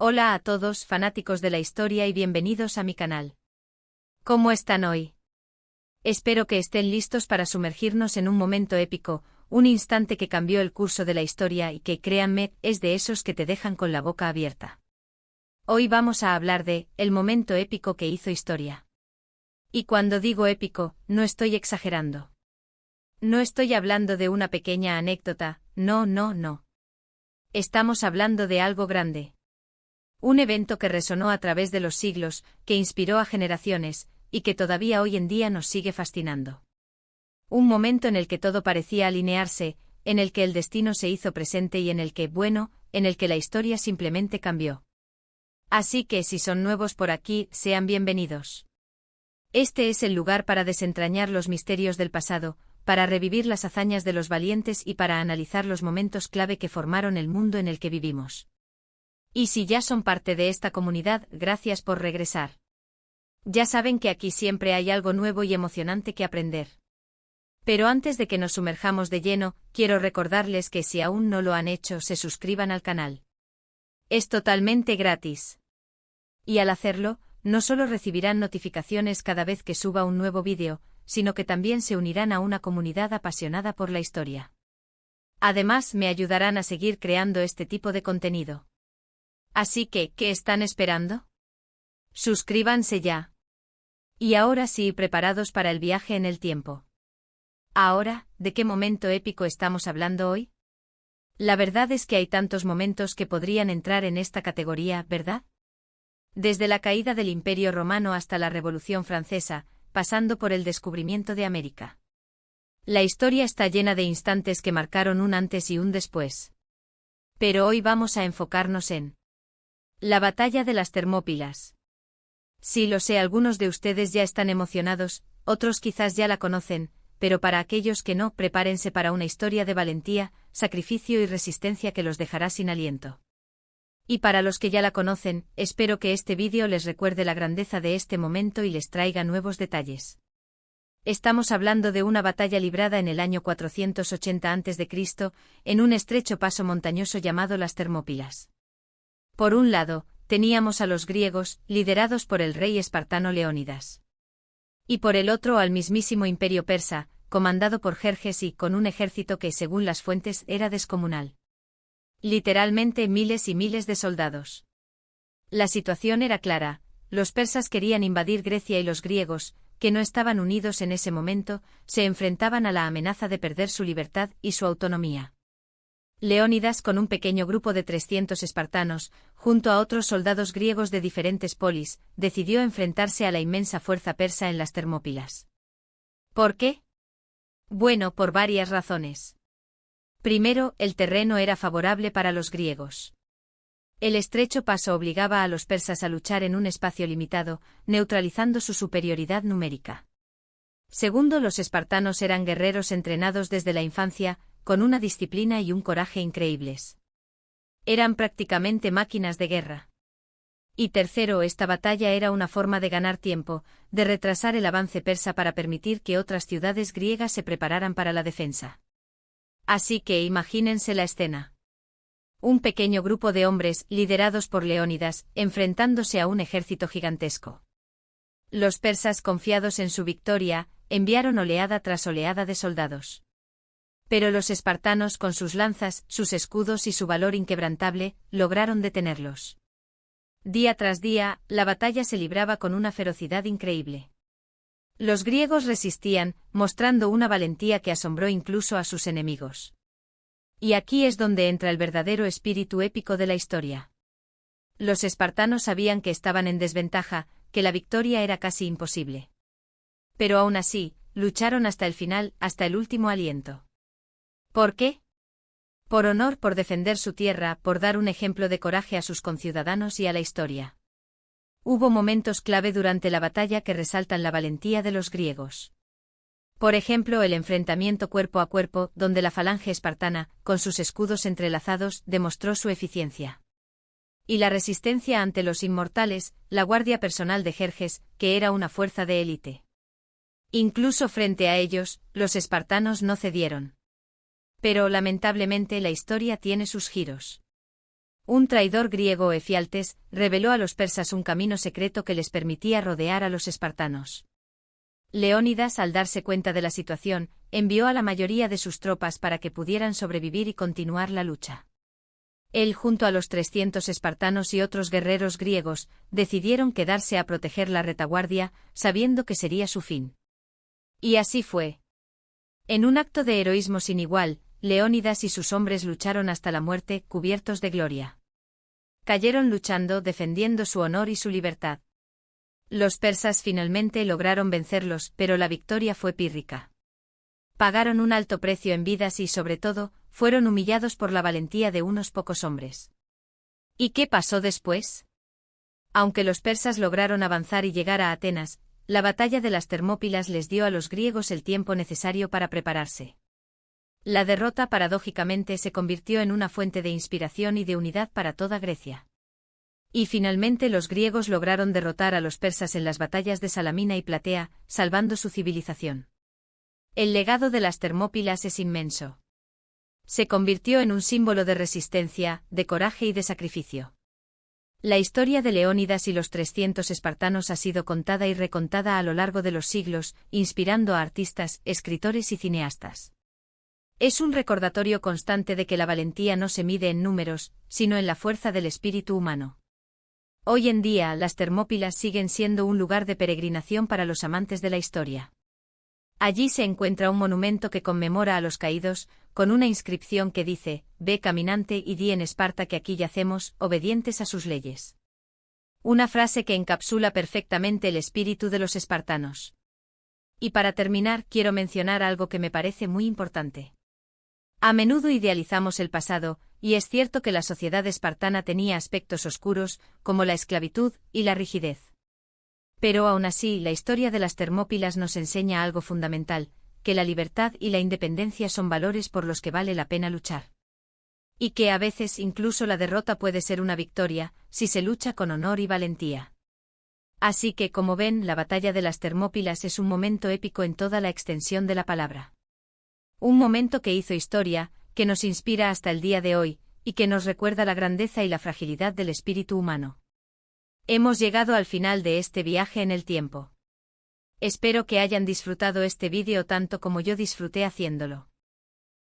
Hola a todos, fanáticos de la historia y bienvenidos a mi canal. ¿Cómo están hoy? Espero que estén listos para sumergirnos en un momento épico, un instante que cambió el curso de la historia y que, créanme, es de esos que te dejan con la boca abierta. Hoy vamos a hablar de el momento épico que hizo historia. Y cuando digo épico, no estoy exagerando. No estoy hablando de una pequeña anécdota, no. Estamos hablando de algo grande. Un evento que resonó a través de los siglos, que inspiró a generaciones, y que todavía hoy en día nos sigue fascinando. Un momento en el que todo parecía alinearse, en el que el destino se hizo presente y en el que la historia simplemente cambió. Así que si son nuevos por aquí, sean bienvenidos. Este es el lugar para desentrañar los misterios del pasado, para revivir las hazañas de los valientes y para analizar los momentos clave que formaron el mundo en el que vivimos. Y si ya son parte de esta comunidad, gracias por regresar. Ya saben que aquí siempre hay algo nuevo y emocionante que aprender. Pero antes de que nos sumerjamos de lleno, quiero recordarles que si aún no lo han hecho, se suscriban al canal. Es totalmente gratis. Y al hacerlo, no solo recibirán notificaciones cada vez que suba un nuevo vídeo, sino que también se unirán a una comunidad apasionada por la historia. Además, me ayudarán a seguir creando este tipo de contenido. Así que, ¿qué están esperando? Suscríbanse ya. Y ahora sí, preparados para el viaje en el tiempo. Ahora, ¿de qué momento épico estamos hablando hoy? La verdad es que hay tantos momentos que podrían entrar en esta categoría, ¿verdad? Desde la caída del Imperio Romano hasta la Revolución Francesa, pasando por el descubrimiento de América. La historia está llena de instantes que marcaron un antes y un después. Pero hoy vamos a enfocarnos en la batalla de las Termópilas. Sí, lo sé, algunos de ustedes ya están emocionados, otros quizás ya la conocen, pero para aquellos que no, prepárense para una historia de valentía, sacrificio y resistencia que los dejará sin aliento. Y para los que ya la conocen, espero que este vídeo les recuerde la grandeza de este momento y les traiga nuevos detalles. Estamos hablando de una batalla librada en el año 480 a.C., en un estrecho paso montañoso llamado las Termópilas. Por un lado, teníamos a los griegos, liderados por el rey espartano Leónidas. Y por el otro al mismísimo imperio persa, comandado por Jerjes y con un ejército que, según las fuentes, era descomunal. Literalmente miles y miles de soldados. La situación era clara, los persas querían invadir Grecia y los griegos, que no estaban unidos en ese momento, se enfrentaban a la amenaza de perder su libertad y su autonomía. Leónidas, con un pequeño grupo de 300 espartanos, junto a otros soldados griegos de diferentes polis, decidió enfrentarse a la inmensa fuerza persa en las Termópilas. ¿Por qué? Bueno, por varias razones. Primero, el terreno era favorable para los griegos. El estrecho paso obligaba a los persas a luchar en un espacio limitado, neutralizando su superioridad numérica. Segundo, los espartanos eran guerreros entrenados desde la infancia, con una disciplina y un coraje increíbles. Eran prácticamente máquinas de guerra. Y tercero, esta batalla era una forma de ganar tiempo, de retrasar el avance persa para permitir que otras ciudades griegas se prepararan para la defensa. Así que imagínense la escena. Un pequeño grupo de hombres, liderados por Leónidas, enfrentándose a un ejército gigantesco. Los persas, confiados en su victoria, enviaron oleada tras oleada de soldados. Pero los espartanos, con sus lanzas, sus escudos y su valor inquebrantable, lograron detenerlos. Día tras día, la batalla se libraba con una ferocidad increíble. Los griegos resistían, mostrando una valentía que asombró incluso a sus enemigos. Y aquí es donde entra el verdadero espíritu épico de la historia. Los espartanos sabían que estaban en desventaja, que la victoria era casi imposible. Pero aún así, lucharon hasta el final, hasta el último aliento. ¿Por qué? Por honor, por defender su tierra, por dar un ejemplo de coraje a sus conciudadanos y a la historia. Hubo momentos clave durante la batalla que resaltan la valentía de los griegos. Por ejemplo, el enfrentamiento cuerpo a cuerpo, donde la falange espartana, con sus escudos entrelazados, demostró su eficiencia. Y la resistencia ante los inmortales, la guardia personal de Jerjes, que era una fuerza de élite. Incluso frente a ellos, los espartanos no cedieron. Pero lamentablemente la historia tiene sus giros. Un traidor griego, Efialtes, reveló a los persas un camino secreto que les permitía rodear a los espartanos. Leónidas, al darse cuenta de la situación, envió a la mayoría de sus tropas para que pudieran sobrevivir y continuar la lucha. Él, junto a los 300 espartanos y otros guerreros griegos, decidieron quedarse a proteger la retaguardia, sabiendo que sería su fin. Y así fue. En un acto de heroísmo sin igual, Leónidas y sus hombres lucharon hasta la muerte, cubiertos de gloria. Cayeron luchando, defendiendo su honor y su libertad. Los persas finalmente lograron vencerlos, pero la victoria fue pírrica. Pagaron un alto precio en vidas y, sobre todo, fueron humillados por la valentía de unos pocos hombres. ¿Y qué pasó después? Aunque los persas lograron avanzar y llegar a Atenas, la batalla de las Termópilas les dio a los griegos el tiempo necesario para prepararse. La derrota, paradójicamente, se convirtió en una fuente de inspiración y de unidad para toda Grecia. Y finalmente los griegos lograron derrotar a los persas en las batallas de Salamina y Platea, salvando su civilización. El legado de las Termópilas es inmenso. Se convirtió en un símbolo de resistencia, de coraje y de sacrificio. La historia de Leónidas y los 300 espartanos ha sido contada y recontada a lo largo de los siglos, inspirando a artistas, escritores y cineastas. Es un recordatorio constante de que la valentía no se mide en números, sino en la fuerza del espíritu humano. Hoy en día, las Termópilas siguen siendo un lugar de peregrinación para los amantes de la historia. Allí se encuentra un monumento que conmemora a los caídos, con una inscripción que dice: «Ve caminante y di en Esparta que aquí yacemos, obedientes a sus leyes». Una frase que encapsula perfectamente el espíritu de los espartanos. Y para terminar, quiero mencionar algo que me parece muy importante. A menudo idealizamos el pasado, y es cierto que la sociedad espartana tenía aspectos oscuros, como la esclavitud y la rigidez. Pero aún así, la historia de las Termópilas nos enseña algo fundamental, que la libertad y la independencia son valores por los que vale la pena luchar. Y que a veces incluso la derrota puede ser una victoria, si se lucha con honor y valentía. Así que, como ven, la batalla de las Termópilas es un momento épico en toda la extensión de la palabra. Un momento que hizo historia, que nos inspira hasta el día de hoy, y que nos recuerda la grandeza y la fragilidad del espíritu humano. Hemos llegado al final de este viaje en el tiempo. Espero que hayan disfrutado este vídeo tanto como yo disfruté haciéndolo.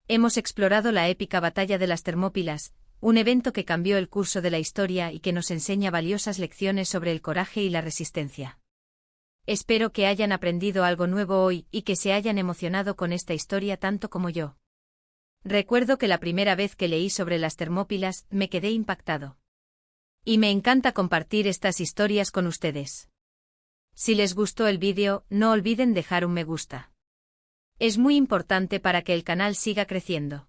Hemos explorado la épica batalla de las Termópilas, un evento que cambió el curso de la historia y que nos enseña valiosas lecciones sobre el coraje y la resistencia. Espero que hayan aprendido algo nuevo hoy y que se hayan emocionado con esta historia tanto como yo. Recuerdo que la primera vez que leí sobre las Termópilas me quedé impactado. Y me encanta compartir estas historias con ustedes. Si les gustó el vídeo, no olviden dejar un me gusta. Es muy importante para que el canal siga creciendo.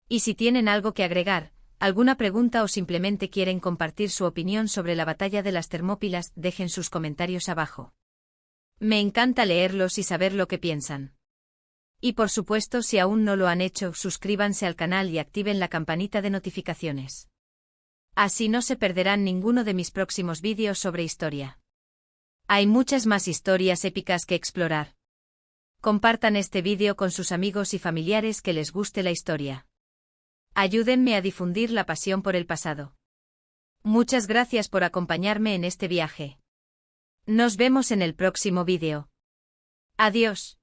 Y si tienen algo que agregar, alguna pregunta o simplemente quieren compartir su opinión sobre la batalla de las Termópilas, dejen sus comentarios abajo. Me encanta leerlos y saber lo que piensan. Y por supuesto, si aún no lo han hecho, suscríbanse al canal y activen la campanita de notificaciones. Así no se perderán ninguno de mis próximos vídeos sobre historia. Hay muchas más historias épicas que explorar. Compartan este vídeo con sus amigos y familiares que les guste la historia. Ayúdenme a difundir la pasión por el pasado. Muchas gracias por acompañarme en este viaje. Nos vemos en el próximo vídeo. Adiós.